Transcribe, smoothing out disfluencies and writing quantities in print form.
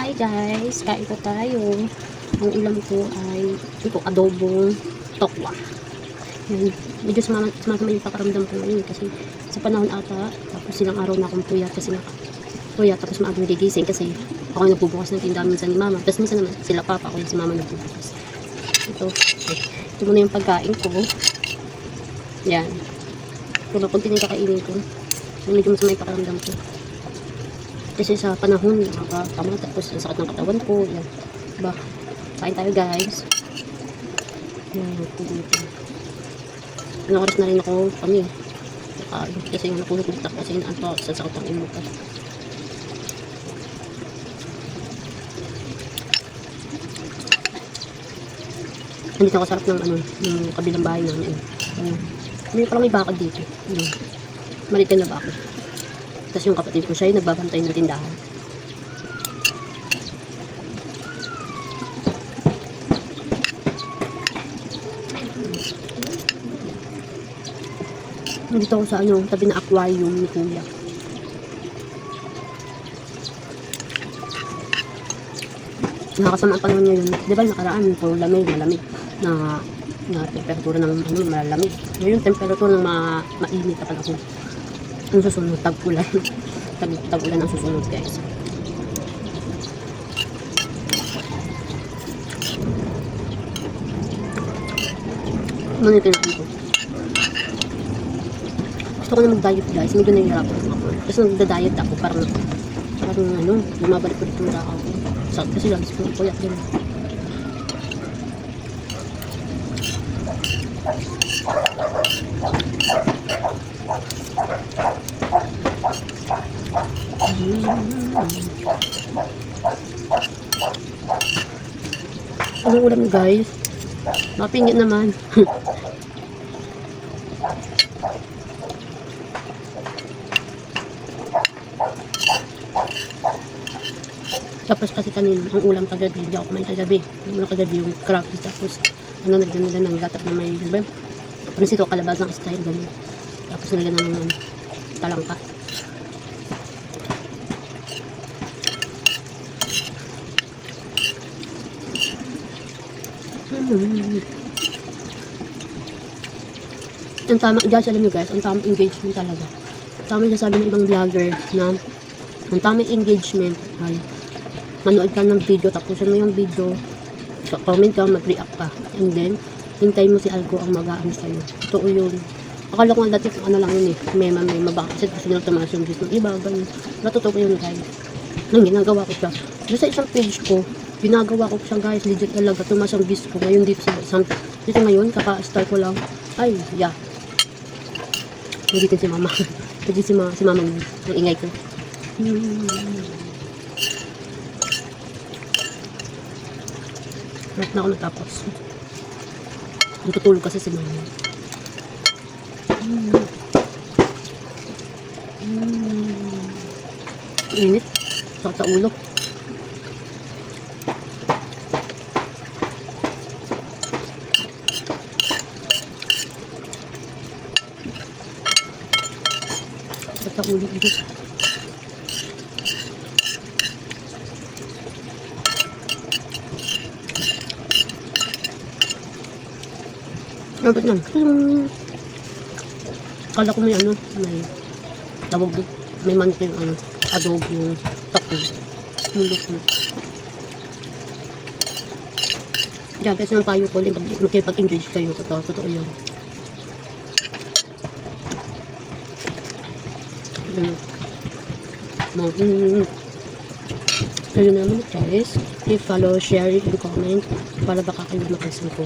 Hi guys, kain po tayo. Ang ulam ko ay ito, adobong tokwa. Yan. Medyo sumasama yung pakaramdam ko ngayon kasi sa panahon ata, tapos silang araw na akong puyat kasi puyat, tapos maagang gigising kasi ako yung nagbubukas ng tindahan minsan ni mama. Tapos minsan naman sila papa, ako yung si mama nagbubukas. Ito muna yung pagkain ko. Yan. Kung kunti yung kakainin ko, medyo masama yung pakaramdam ko. Kasi sa panahon, nakakatama, tapos ang sakit ng katawan ko. Yan. Diba? Kain tayo guys. Yan. Ilang oras na rin ako kami. Kasi yung nakulot dito ako kasi inaanto sa sakit ng ulo ko. Hindi ako sarap ng ng kabilang bahay namin. May parang may bakod dito. Maliit na bakod. Tapos yung kapatid ko siya yung nagbabantay ng tindahan. Nandito ako sa tabi na aquarium ni Kuya. Nakakasama ang panahon ngayon. Di ba nakaraan po malamig na temperatura ng malamig. Ngayon temperatura ng mainit na panahon. Ang susunod, tag-ulan. Tag-ulan ang susunod guys. Ano yung kinain ko? Gusto ko na mag-diet guys. Medyo nahihirapan ako. Kasi nagda-diet ako. Parang lumabalik ko dito na ako. Sakit kasi lagi ko puyat din. Anong ulam guys? Mapingit naman. Tapos kasi kanina, ang ulam kagabi, hindi ako kumain kagabi. Ang ulam kagabi yung crackers, tapos nagdan nila ng gatap na may, ano sito, kalabas ng style, ganun. Tapos nila ng talangka. Ang tama, guys, alam nyo guys, ang tamang engagement talaga. Tama yung sabi ng ibang vlogger na ang tamang engagement ay manood ka ng video, tapusin mo yung video, comment ka, mag-react ka, and then hintay mo si Algo ang mag-aano sa'yo. Totoo yun. Akala ko nga dati kung ano lang yun may mabakasit kasi nila tumaas yung views ng iba, ganun. Natotoo ko yun guys. Nang ginagawa ko siya. Doon sa isang page ko, ginagawa ko siya guys, legit talaga, tumaas ang views ko. Ngayon dito ngayon, kaka-start ko lang, ay, yeah. Nagitin si mama. Nagitin si mama ng ingay ko. Lahat na ako natapos. Natutulog kasi si mama. Init. Sakit sa ulo. Sakit sa ulo. Dapat lang. Kala ko may may tawag, may manok yung adobo yung tako. Mulok na. Diyan, kasi ng payo ko, makipag-engage kayo. Totoo yun. Ayun naman guys. Please follow, share, and comment para baka kayo makasin ko.